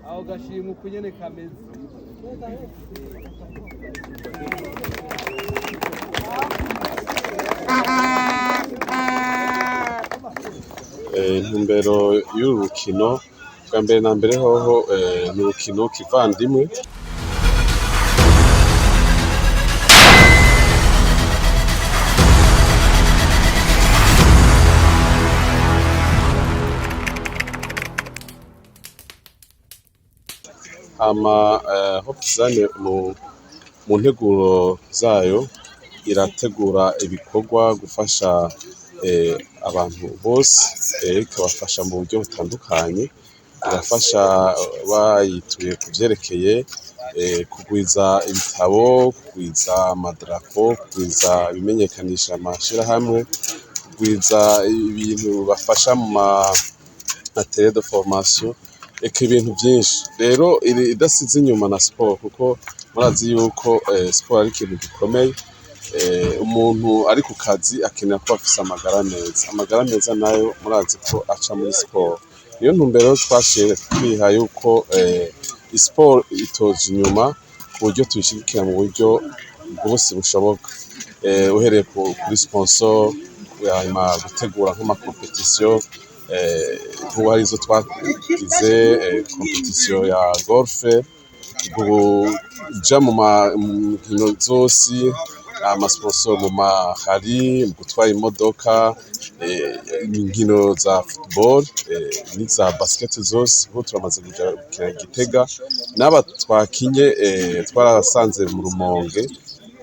aho gashimwe uko nyene kameze. Intumbero y'uru rukino bwa mbere na mbere hoho ni urukino kivandimwe hama Hope Design mu nteguro zayo irategura ibikorwa gufasha abantu bose, ikabafasha mu buryo butandukanye, irafasha bayituye ku vyerekeye kugwiza ibitabo, kugwiza amadarapo, kugwiza ibimenyekanisha amashirahamwe, kugwiza ibintu bafasha mu atelier de formation, eka ibintu vyinshi. Rero idasize inyuma na sport kuko murazi yuko sport ari ikintu gikomeye. Umuntu ari ku kazi akenera ko afise amagara meza. Amagara meza nayo murazi ko aca muri sport. Niyo ntumbero twashize twiha yuko sport itoje inyuma ku buryo tuyishigikira mu buryo bwose bushoboka. Uhereye kuri sponsor, hanyuma gutegura nk'ama competition, nk'uwarizo twagize competition ya golf, kuja mu nkino zose, amasponsor mu mahari, mu gutwara imodoka, inkino za football n'iza basket zose. Ubu turamaze kuja Gitega, n'aba twakinye twarasanze mu Rumonge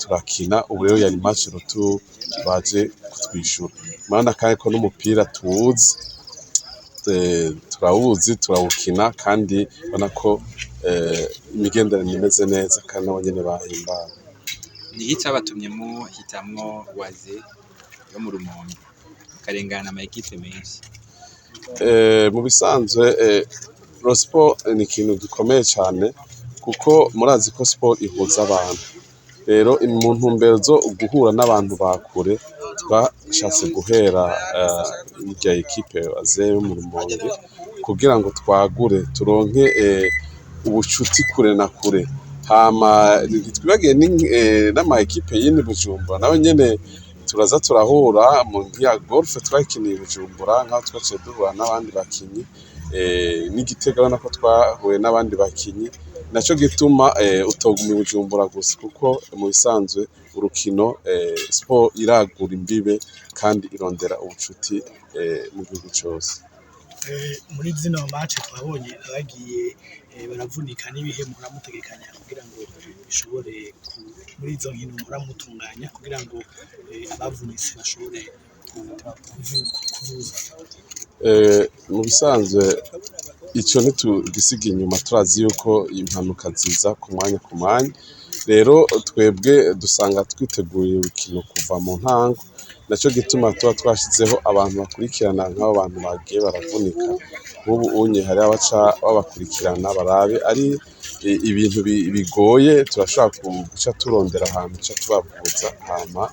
turakina. Ubu rero yari match retour baje kutwishura. Murabona kandi ko n'umupira tuwuzi, turawuzi, turawukina, kandi ubona ko imigenderanire imeze neza kandi nabo nyene bahimbawe. Ni iki cabatumye muhitamwo Waze yo mu Rumonge mukarengana ama equipe menshi? Mu bisanzwe sport ni ikintu gikomeye cane kuko murazi ko sport ihuza abantu. Rero mu ntumbero zo guhura n'abantu bakure, twashatse guhera irya equipe Waze yo mu Rumonge kugira ngo twagure turonke ubucuti kure na kure. Hama twibagiye n'ama equipe yindi Bujumbura nawe nyene turaza turahura mu ya golf twakiniye Bujumbura, nkaho twaciye duhura n'abandi bakinyi n'Igitega, urabona ko twahuye n'abandi bakinyi. Naco gituma utoguma Bujumbura gusa kuko mu bisanzwe urukino sport iragura imbibe kandi irondera ubucuti mu gihugu cose. Muri zino match twabonye abagiye baravunika n'ibihe muramutegekanya kugira ngo bishobore muri izo nkino muramutunganya kugira ngo abavunitse bashobore kuvuza. Mu bisanzwe ico ntitugisiga inyuma, turazi yuko impanuka ziza ku mwanya. Rero twebwe dusanga twiteguye urukino kuva mu ntango, naco gituma tuba twashizeho abantu bakurikirana nk'abo bantu bagiye baravunika. Nk'ubu unye hari abaca babakurikirana barabe ari ibintu bigoye, turashobora guca turondera ahantu ca tubavuza, hama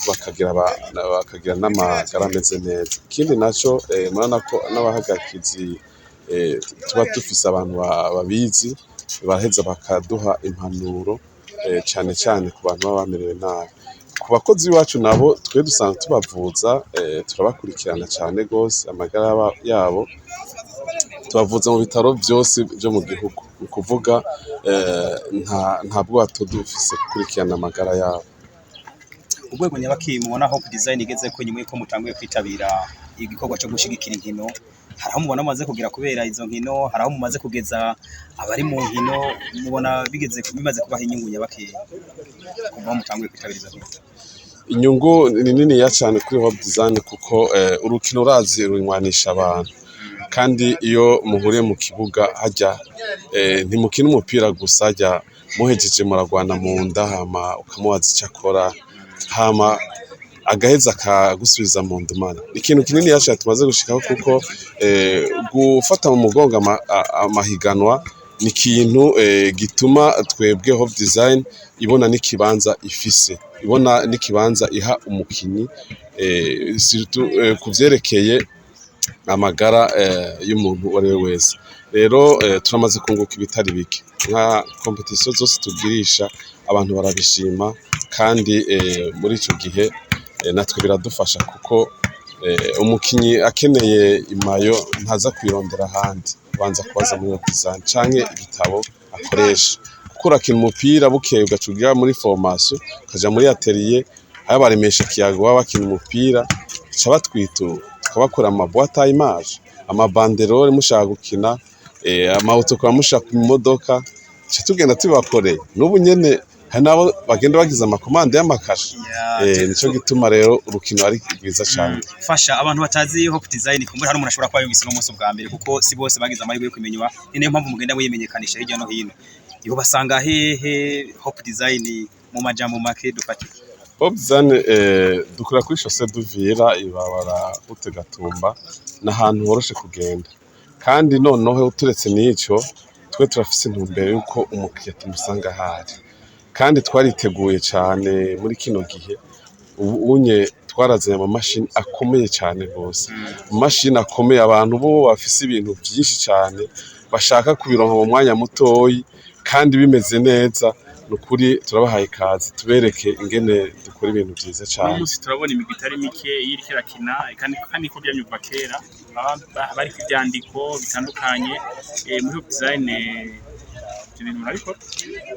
bakagira n'amagara ameze neza. Ikindi naco murabona ko n'abahagarikizi tuba dufise abantu babizi, baraheza bakaduha impanuro cane cane ku bantu baba bamerewe nabi. Ku bakozi bacu nabo twe dusanga tubavuza, turabakurikirana cane gose amagara yabo, tubavuza mu bitaro vyose vyo mu gihugu. Ni ukuvuga nta bwato dufise gukurikirana amagara yabo. Urwego nyabaki mubona Hope Design igezeko nyuma yuko mutanguye kwitabira igikorwa cyo gushigikira inkino, hari aho mubona mumaze kugira kubera izo nkino, hari aho mumaze kugeza abari mu nkino, mubona bimaze kubaha inyungu nyabaki kuva mutanguye kwitabira izo nkino? Inyungu ni niniya cane kuri Hope Design kuko urukino urazi runywanisha abantu, kandi iyo muhuriye mu kibuga harya ntimukina umupira gusa, harya muhejeje muragwana mu nda, hama ukamubaza ico akora, hama agaheza akagusubiza mu ndumane. Ikintu kinini yacu tumaze gushikaho kuko gufata mu mugongo amahiganwa ni ikintu gituma twebwe Hope Design ibona n'ikibanza ifise, ibona n'ikibanza iha umukinyi ku vyerekeye amagara y'umuntu uwo ari we wese. rero turamaze kunguka ibitari bike nka competition zose tugirisha abantu barabishima kandi muri ico gihe natwe biradufasha kuko umukinyi akeneye imayo ntaza kwirondera ahandi banza kubaza muri design canke igitabo akoresha kuko urakina umupira bukeye ugacugira muri formation ukaja muri atelier aya baremesha kiyago baba bakina umupira ca batwitura tukabakora amaboîte à image amabanderole mushaka gukina amauto kwa mushaka mu modoka ca tugenda tubakoreye n'ubu nyene hari nabo bagenda bagize amakomande y'amakashi nico gituma rero urukino ari rwiza cyane fasha abantu batazi Hope Design kumbura hari umuntu ashobora kuba yumvise no munsi bwa mbere kuko si bose bagize amahirwe yo kumenywa niyo mpamvu mugenda muyimenyekanisha hirya no hino iyo basanga hehe Hope Design mu majambo make dufatike Hope Design dukora kuri chaussée d'Uvira ibabara utegatumba n'ahantu horoshe kugenda kandi noneho turetse n'ico twe turafise intumbero yuko umukiriya tumusanga hari kandi twariteguye cyane muri kino gihe unye twarazanye ama machine akomeye cyane bose machine akomeye abantu bo bafise ibintu byinshi cyane bashaka kubironka mu mwanya mutoyi kandi bimeze neza nukuri turabahaye kazi tubereke ingene dukora ibintu byiza cyane umunsi turabona imigwi itari mike iri kirakina kandi ko byanyuva kera bari kubyandiko bitandukanye muri Hope Design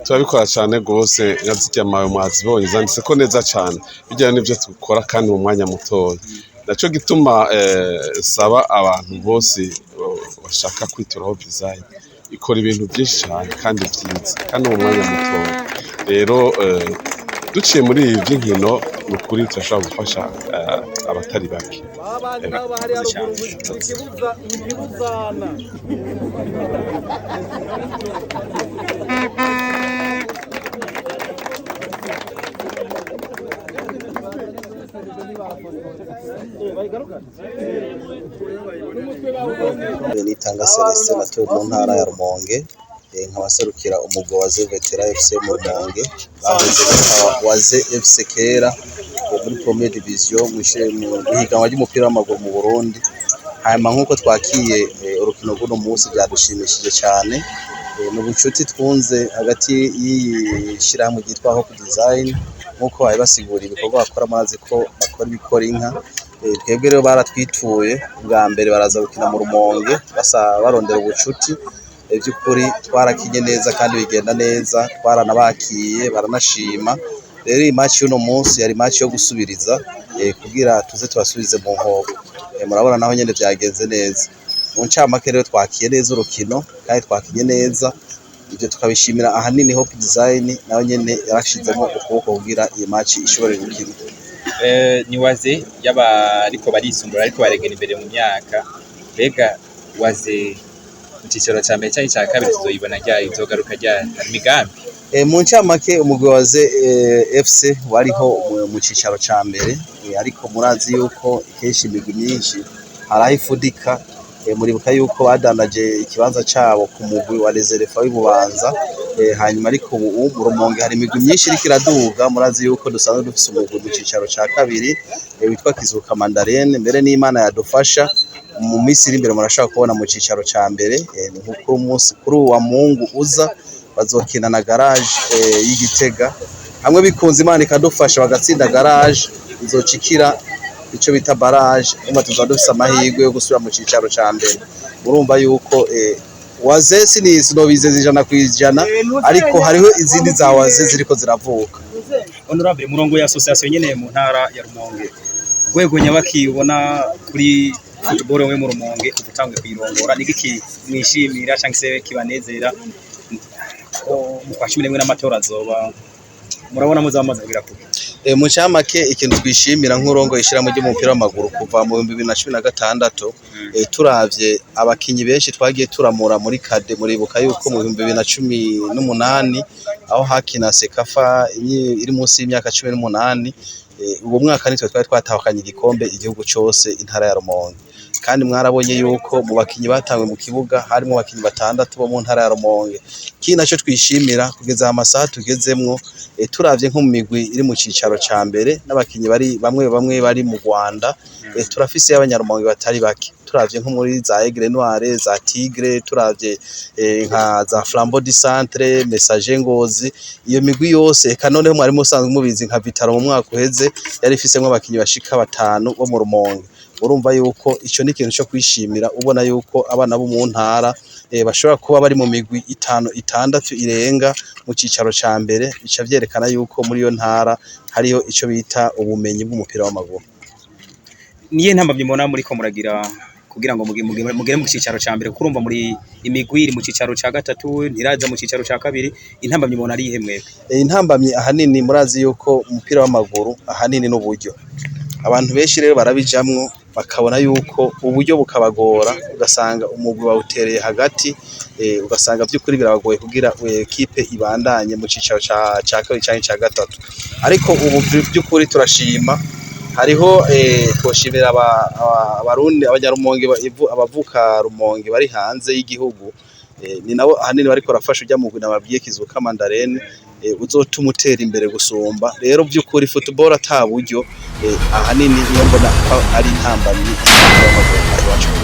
turabikora cyane gose yazijya mawe mwazibonye zanditse ko neza cyane bijyanye n'ibyo tukora kandi mu mwanya mutoya naco gituma saba abantu bose bashaka kwitura Hope Design ikora ibintu byinshi cyane kandi byiza kandi mu mwanya mutoya rero duciye muri ibi by'inkino nukuri turashobora gufasha abatari bake Nitanga Celestin atuye mu ntara ya Rumonge nkabaserukira umugwi wa Veteran FC mu Rumonge bahoze waze FC kera muri Premier Division mu higanwa ry'umupira w'amaguru mu Burundi hanyuma nkuko twakiye urukino rw'uno munsi byadushimishije cyane n'ubucuti twunze hagati y'ishirahamwe ryitwa Hope Design nkuko bari basigura ibikorwa bakora murazi ko bakora ibikora inka twebwe rero baratwituye bwa mbere baraza gukina mu Rumonge barondera ubucuti by'ukuri twarakinye neza kandi bigenda neza twaranabakiye baranashima rero iyi match y'uno munsi yari match yo gusubiriza kugira tuze tubasubize mu nkoko murabona naho nyene byagenze neza mu ncamake rero twakiye neza urukino kandi twakinye neza ibyo tukabishimira ahanini Hope Design nawe nyene yarashizemo ukuboko kugira iyi match ishobore gukina ni waze yaba ariko barisumbura ariko baregera imbere mu myaka bega waze Mchiciro cha mbere cyangwa cya kabiri tuzoyibona ryari izogaruka ryari imigambi mu ncamake umugwi waze FC wariho mu cicaro ca mbere ariko murazi yuko kenshi imigwi myinshi harahifudika muribuka yuko badandaje ikibanza cabo ku mugwi wa Reserve w'Ibubanza hanyuma ariko ubu mu Rumonge hari imigwi myinshi iriko iraduga murazi yuko dusanzwe dufise umugwi mu cicaro ca kabiri witwa Kizuka Mandarene mbere n'Imana yadufasha mu minsi iri imbere murashaka kubona mu cicaro ca mbere nkuko umunsi kuri wa Mungu uza bazokina na garage y'Igitega hamwe bikunze Imana ikadufasha bagatsinda garage izocikira ico bita barrage umva tuzadufisa amahirwe yo gusubira mu cicaro ca mbere urumva yuko waze sinobize zijana kwijana ariko hariho izindi za waze ziriko ziravuka honorable murongo ya association nyene mu ntara ya Rumonge gwego nyabaki ubona kuri football we mu Rumonge ubutangwe kwirongora nigiki mwishimira cyangwa se kibanezera mu kwashimire mwe n'amatora azoba murabona muzamaze kugira kuko mu cyamake ikintu twishimira nk'urongo ishiramo ry'umupira w'amaguru kuva mu 2016 turavye abakinyi benshi twagiye turamura muri kade muribuka yuko mu 2018 aho hakina Sekafa iri munsi y'imyaka 18 uwo mwaka nitwe twari twatahukanye igikombe igihugu cyose intara ya Rumonge kandi mwarabonye yuko mu bakinyi batangwe mu kibuga harimo abakinyi batandatu bo mu ntara ya Rumonge kindi naco twishimira kugeza amasaha tugezemwo turavye nko mu migwi iri mu cicaro ca mbere n'abakinyi bari bamwe bari mu Rwanda turafise y'abanyarumonge batari bake turavye nko muri za Aigle Noire za Tigre turavye nka za Flambeau du Centre Messager Ngozi iyo migwi yose eka noneho mwari musanzwe mubizi nka Vitaro mu mwaka uheze yari ifisemwe abakinyi bashika 5 bo mu Rumonge urumva yuko ico ni ikintu cyo kwishimira ubona yuko abana bo mu ntara bashobora kuba bari mu migwi 5-6 irenga mu cicaro ca mbere bica vyerekana yuko muri iyo ntara hariho ico bita ubumenyi bw'umupira w'amaguru. Niye ntambamye mbona muri ko muragira kugira ngo mugere mu cicaro ca mbere kurumva muri imigwi iri mu cicaro ca gatatu ntiraza mu cicaro ca kabiri intambamye mbona ari ihemwebwe. Intambamye ahanini murazi yuko umupira w'amaguru ahanini n'uburyo abantu benshi rero barabijamwo bakabona yuko uburyo bukabagora ugasanga umugwi bawutereye hagati ugasanga by'ukuri birabagoye kugira equipe ibandanye mu cicaro ca kabiri canke ca gatatu ariko ubu by'ukuri turashima hariho twoshimira abarundi abanyarumonge abavuka Rumonge bari hanze y'igihugu ni nabo ahanini bariko rafasha ujya mu gwi nababwiye Kizuka Mandarene uzotuma utera imbere gusumba rero by'ukuri football ataburyo ahanini niyo mbona ari intambamyi y'amaguru.